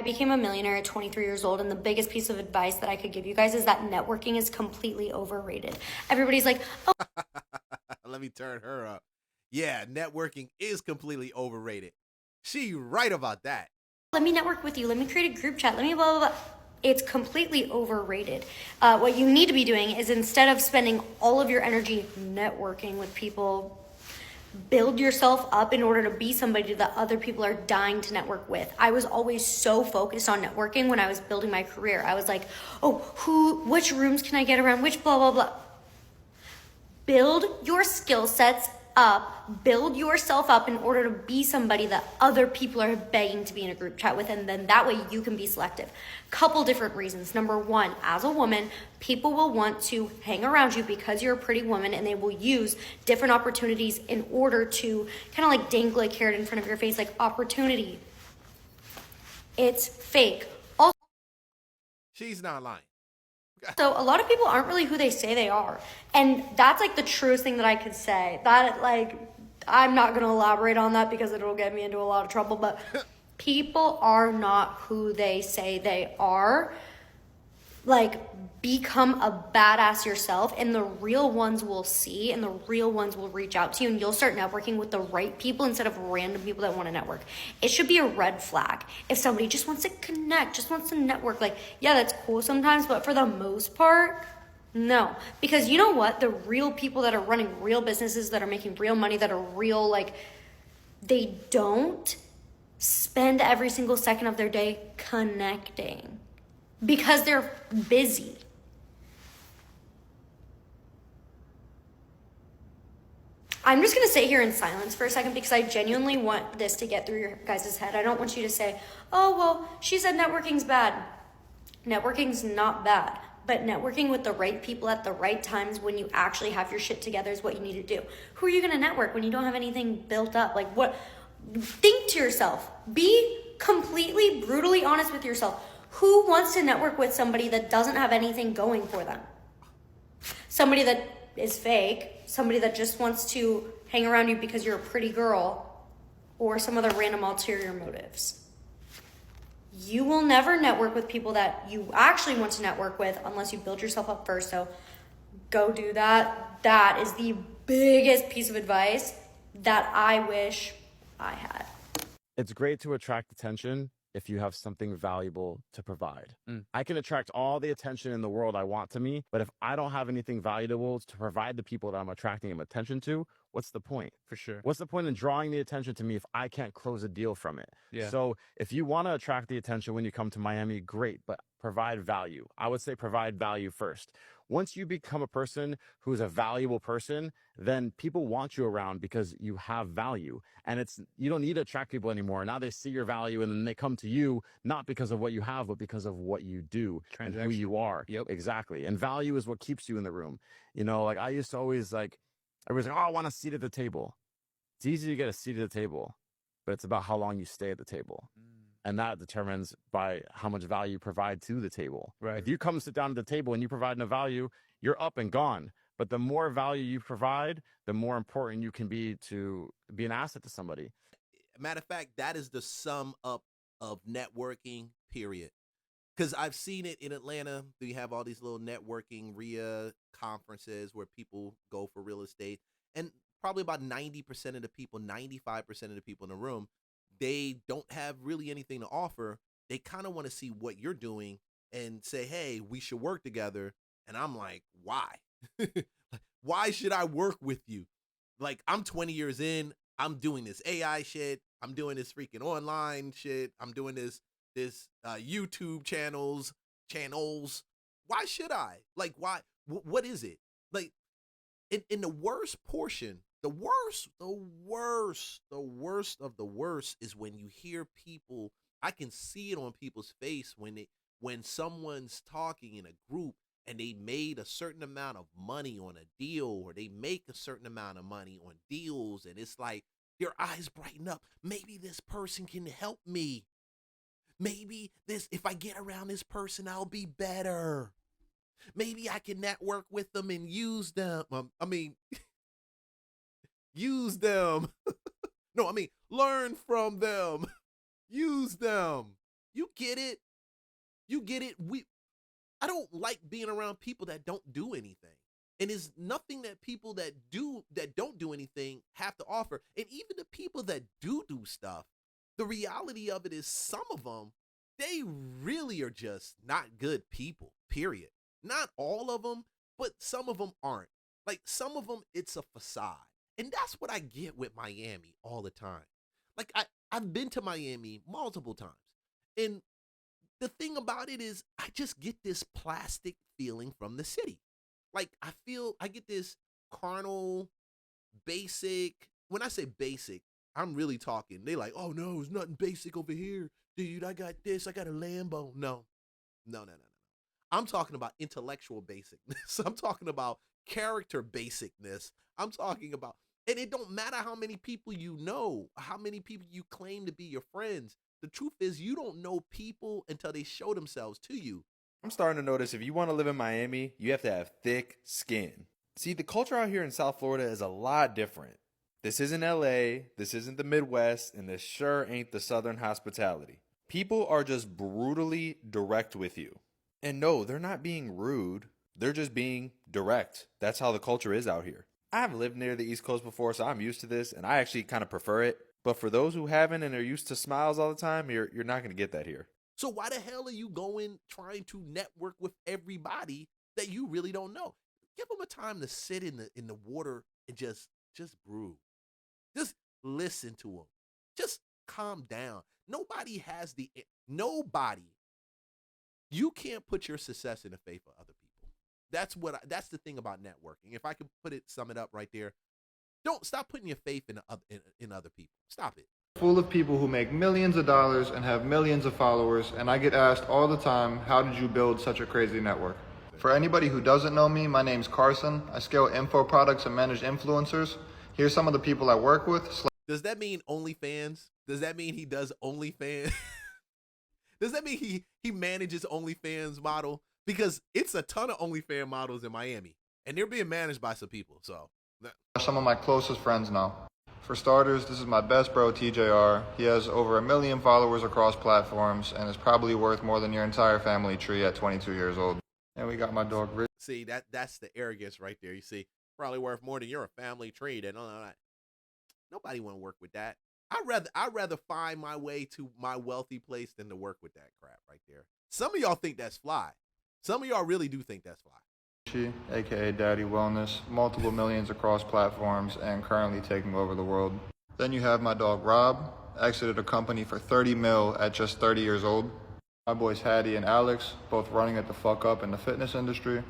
became a millionaire at 23 years old, and the biggest piece of advice that I could give you guys is that networking is completely overrated. Everybody's like, oh, Let me turn her up. Yeah, networking is completely overrated. She right about that. let me network with you. Let me create a group chat. Let me blah, blah, blah. It's completely overrated. What you need to be doing is, instead of spending all of your energy networking with people, build yourself up in order to be somebody that other people are dying to network with. I was always so focused on networking when I was building my career. I was like, oh, which rooms can I get around? Which blah, blah, blah. Build your skill sets up, build yourself up in order to be somebody that other people are begging to be in a group chat with, and then that way you can be selective. Couple different reasons. Number one, as a woman, people will want to hang around you because you're a pretty woman, and they will use different opportunities in order to kind of like dangle a carrot in front of your face, like opportunity. It's fake. Also, She's not lying. so a lot of people aren't really who they say they are. And that's like the truest thing that I could say. That, like, I'm not going to elaborate on that because it'll get me into a lot of trouble, but people are not who they say they are. Like, become a badass yourself, and the real ones will see, and the real ones will reach out to you, and you'll start networking with the right people instead of random people that want to network. It should be a red flag if somebody just wants to connect, just wants to network. Like, yeah, that's cool sometimes, but for the most part, no. Because you know what? The real people that are running real businesses, that are making real money, that are real, like, they don't spend every single second of their day connecting because they're busy. I'm just going to sit here in silence for a second because I genuinely want this to get through your guys' head. I don't want you to say, oh, well, she said networking's bad. Networking's not bad, but networking with the right people at the right times when you actually have your shit together is what you need to do. Who are you going to network when you don't have anything built up? Like, what? Think to yourself. Be completely, brutally honest with yourself. Who wants to network with somebody that doesn't have anything going for them? Somebody that is fake, somebody that just wants to hang around you because you're a pretty girl, or some other random ulterior motives. You will never network with people that you actually want to network with unless you build yourself up first. So go do that. That is the biggest piece of advice that I wish I had. It's great to attract attention if you have something valuable to provide. I can attract all the attention in the world I want to me, but if I don't have anything valuable to provide the people that I'm attracting them attention to, what's the point? For sure. What's the point in drawing the attention to me if I can't close a deal from it? Yeah. So if you want to attract the attention when you come to Miami, great, but provide value. I would say provide value first. Once you become a person who's a valuable person, then people want you around because you have value. And you don't need to attract people anymore. Now they see your value and then they come to you, not because of what you have, but because of what you do and who you are. Yep. Exactly. And value is what keeps you in the room. You know, like I used to always everybody's like, oh, I want a seat at the table. It's easy to get a seat at the table, but it's about how long you stay at the table. And that determines by how much value you provide to the table. Right. If you come sit down at the table and you provide no value, you're up and gone. But the more value you provide, the more important you can be to be an asset to somebody. Matter of fact, that is the sum up of networking, period. Because I've seen it in Atlanta. We have all these little networking RIA conferences where people go for real estate. And probably about 90% of the people, 95% of the people in the room, they don't have really anything to offer. They kind of want to see what you're doing and say, hey, we should work together. And I'm like, why? Why should I work with you? Like, I'm 20 years in. I'm doing this AI shit. I'm doing this freaking online shit. I'm doing this YouTube channels. Why should I? Like, why? What is it? Like, in the worst portion, the worst of the worst is when you hear people. I can see it on people's face when someone's talking in a group and they made a certain amount of money on a deal, or they make a certain amount of money on deals, and it's like their eyes brighten up. Maybe this person can help me. Maybe if I get around this person, I'll be better. Maybe I can network with them and use them. Use them. No, learn from them. Use them. You get it. You get it. I don't like being around people that don't do anything. And it's nothing that people that don't do anything have to offer. And even the people that do stuff, the reality of it is some of them, they really are just not good people, period. Not all of them, but some of them aren't. Like some of them, it's a facade. And that's what I get with Miami all the time. Like I've been to Miami multiple times. And the thing about it is I just get this plastic feeling from the city. Like I get this carnal, basic. When I say basic, I'm really talking. They like, oh no, it's nothing basic over here. Dude, I got this. I got a Lambo. No. I'm talking about intellectual basicness. I'm talking about character basicness. I'm talking about, and it don't matter how many people you know, how many people you claim to be your friends. The truth is you don't know people until they show themselves to you. I'm starting to notice if you want to live in Miami, you have to have thick skin. See, the culture out here in South Florida is a lot different. This isn't LA, this isn't the Midwest, and this sure ain't the Southern hospitality. People are just brutally direct with you. And no, they're not being rude. They're just being direct. That's how the culture is out here. I've lived near the East Coast before, so I'm used to this, and I actually kind of prefer it. But for those who haven't and are used to smiles all the time, you're not going to get that here. So why the hell are you trying to network with everybody that you really don't know? Give them a time to sit in the water and just brew. Just listen to them. Just calm down. Nobody. You can't put your success in the faith of other people. That's the thing about networking. If I could sum it up right there, don't stop putting your faith in other people. Stop it. Full of people who make millions of dollars and have millions of followers, and I get asked all the time, how did you build such a crazy network? For anybody who doesn't know me, my name's Carson. I scale info products and manage influencers. Here's some of the people I work with. Does that mean OnlyFans? Does that mean he does OnlyFans? Does that mean he manages OnlyFans model? Because it's a ton of OnlyFans models in Miami, and they're being managed by some people. So some of my closest friends now. For starters, this is my best bro, TJR. He has over 1 million followers across platforms and is probably worth more than your entire family tree at 22 years old. And we got my dog Rich. See, that's the arrogance right there. You see, probably worth more than your family tree. And all that. Nobody want to work with that. I'd rather find my way to my wealthy place than to work with that crap right there. Some of y'all think that's fly. Some of y'all really do think that's fly. AKA Daddy Wellness, multiple millions across platforms and currently taking over the world. Then you have my dog Rob, exited a company for 30 mil at just 30 years old. My boys Hattie and Alex, both running it the fuck up in the fitness industry.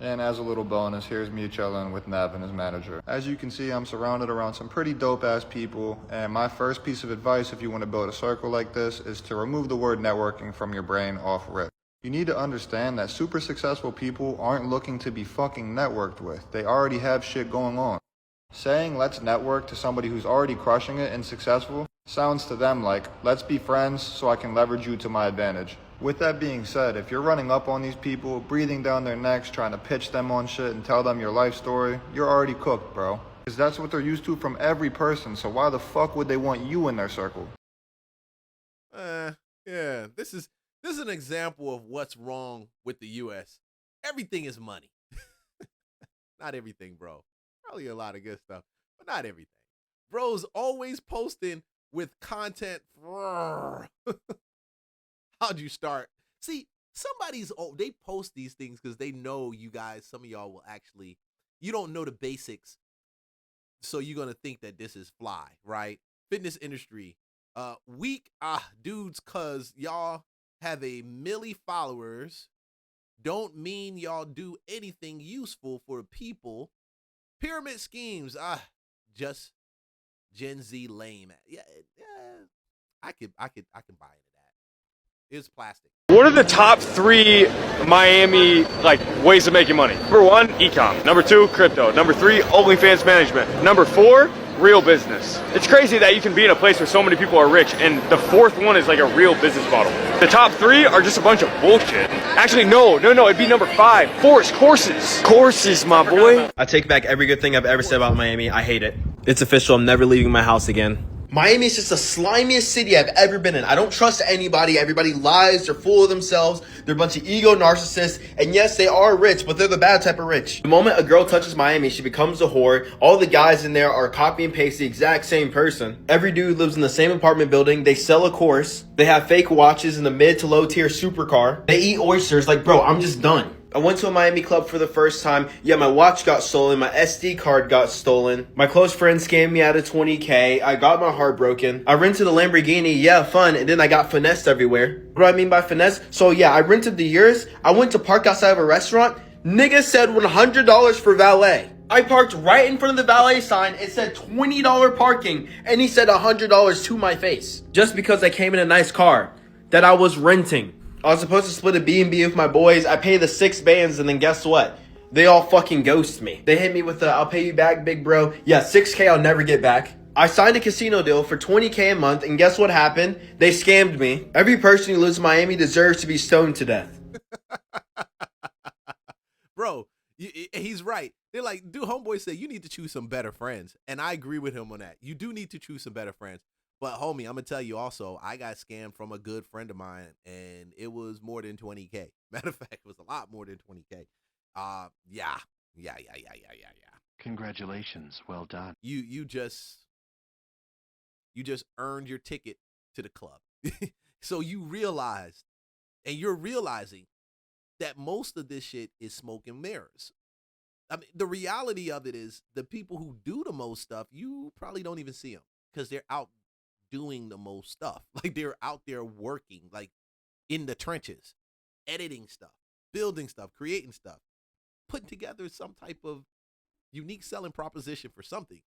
And as a little bonus, here's me chilling with Nav and his manager. As you can see, I'm surrounded around some pretty dope ass people, and my first piece of advice if you want to build a circle like this is to remove the word networking from your brain off rip. You need to understand that super successful people aren't looking to be fucking networked with. They already have shit going on. Saying let's network to somebody who's already crushing it and successful sounds to them like, let's be friends so I can leverage you to my advantage. With that being said, if you're running up on these people, breathing down their necks, trying to pitch them on shit and tell them your life story, you're already cooked, bro. Because that's what they're used to from every person, so why the fuck would they want you in their circle? Yeah, this is an example of what's wrong with the U.S. Everything is money. Not everything, bro. Probably a lot of good stuff, but not everything. Bro's always posting with content. How'd you start? See, they post these things because they know you guys, some of y'all will actually, you don't know the basics, so you're going to think that this is fly, right? Fitness industry, weak dudes, cause y'all have a milli followers don't mean y'all do anything useful for people. Pyramid schemes, just Gen Z lame. Yeah, I could buy into that. It's plastic. What are the top 3 Miami ways of making money? Number 1, ecom. Number 2, crypto. Number 3, OnlyFans management. Number 4, real business. It's crazy that you can be in a place where so many people are rich, and the 4th one is like a real business model. The top 3 are just a bunch of bullshit. Actually, no, it'd be number 5. 4 is courses. Courses, my boy. I take back every good thing I've ever said about Miami. I hate it. It's official. I'm never leaving my house again. Miami is just the slimiest city I've ever been in. I don't trust anybody. Everybody lies. They're full of themselves. They're a bunch of ego narcissists. And yes, they are rich, but they're the bad type of rich. The moment a girl touches Miami, she becomes a whore. All the guys in there are copy and paste the exact same person. Every dude lives in the same apartment building. They sell a course. They have fake watches in the mid to low tier supercar. They eat oysters. Like, bro, I'm just done. I went to a Miami club for the first time. Yeah, my watch got stolen. My SD card got stolen. My close friend scammed me out of $20K. I got my heart broken. I rented a Lamborghini. Yeah, fun. And then I got finessed everywhere. What do I mean by finesse? So yeah, I rented the yours. I went to park outside of a restaurant. Nigga said $100 for valet. I parked right in front of the valet sign. It said $20 parking. And he said $100 to my face. Just because I came in a nice car that I was renting. I was supposed to split a B&B with my boys. I paid the 6 bands, and then guess what? They all fucking ghost me. They hit me with the, I'll pay you back, big bro. Yeah, 6K I'll never get back. I signed a casino deal for $20K a month, and guess what happened? They scammed me. Every person who lives in Miami deserves to be stoned to death. Bro, he's right. They're like, dude, homeboy said you need to choose some better friends. And I agree with him on that. You do need to choose some better friends. But homie, I'm gonna tell you also, I got scammed from a good friend of mine, and it was more than 20K. Matter of fact, it was a lot more than 20K. Yeah. Congratulations, well done. You just earned your ticket to the club. So you realized, and you're realizing that most of this shit is smoke and mirrors. I mean, the reality of it is the people who do the most stuff, you probably don't even see them because they're out doing the most stuff. Like they're out there working, like in the trenches, editing stuff, building stuff, creating stuff, putting together some type of unique selling proposition for something.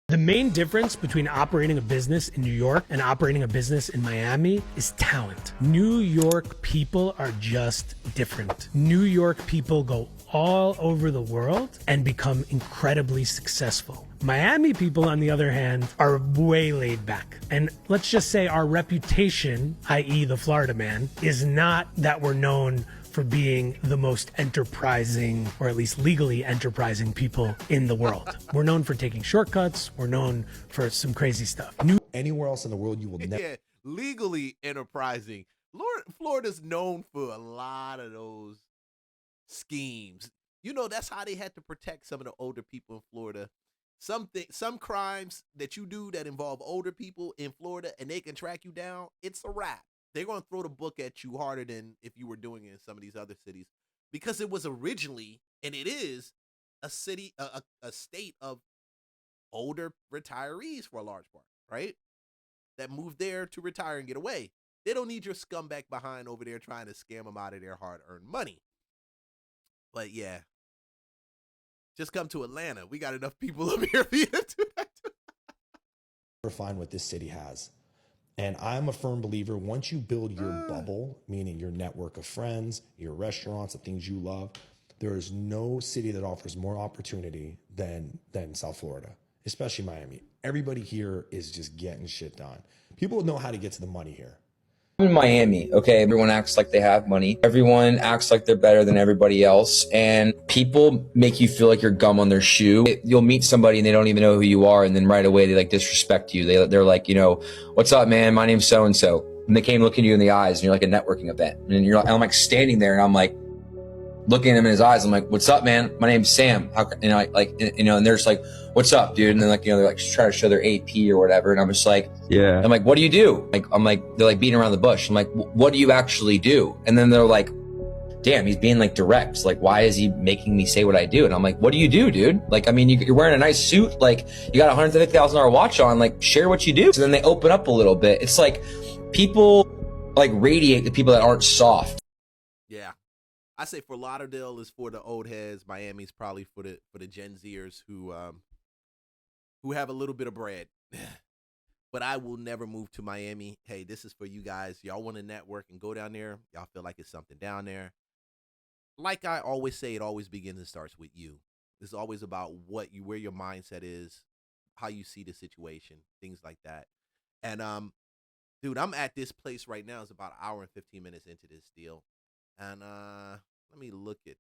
The main difference between operating a business in New York and operating a business in Miami is talent. New York people are just different. New York people go all over the world and become incredibly successful. Miami people, on the other hand, are way laid back. And let's just say our reputation, i.e. the Florida man, is not that we're known for being the most enterprising, or at least legally enterprising people in the world. We're known for taking shortcuts. We're known for some crazy stuff. Anywhere else in the world, you will never. Yeah, legally enterprising. Florida's known for a lot of those schemes. You know, that's how they had to protect some of the older people in Florida. Some crimes that you do that involve older people in Florida and they can track you down, it's a wrap. They're going to throw the book at you harder than if you were doing it in some of these other cities, because it was originally, and it is, a city, a state of older retirees for a large part, right? That moved there to retire and get away. They don't need your scumbag behind over there trying to scam them out of their hard-earned money. But yeah, just come to Atlanta. We got enough people up here for you to do that. Find what this city has. And I'm a firm believer, once you build your bubble, meaning your network of friends, your restaurants, the things you love, there is no city that offers more opportunity than South Florida, especially Miami. Everybody here is just getting shit done. People know how to get to the money here. I'm in Miami, okay? Everyone acts like they have money. Everyone acts like they're better than everybody else. And people make you feel like you're gum on their shoe. You'll meet somebody and they don't even know who you are. And then right away, they like disrespect you. They're like, you know, what's up, man? My name's so-and-so. And they came looking you in the eyes and you're like a networking event. And I'm like standing there and I'm like, looking at him in his eyes. I'm like, what's up, man? My name's Sam. How, you know, and they're just like, what's up, dude? And then like, you know, they're like trying to show their AP or whatever. And I'm just like, yeah. I'm like, what do you do? Like, they're like beating around the bush. I'm like, what do you actually do? And then they're like, damn, he's being like direct. Like, why is he making me say what I do? And I'm like, what do you do, dude? Like, I mean, you're wearing a nice suit. Like, you got a $150,000 watch on. Like, share what you do. So then they open up a little bit. It's like people like radiate the people that aren't soft. Yeah. I say Fort Lauderdale is for the old heads. Miami's probably for the Gen Zers who have a little bit of bread. But I will never move to Miami. Hey, this is for you guys. Y'all want to network and go down there. Y'all feel like it's something down there. Like I always say, it always begins and starts with you. It's always about where your mindset is, how you see the situation, things like that. And dude, I'm at this place right now. It's about an hour and 15 minutes into this deal. And let me look at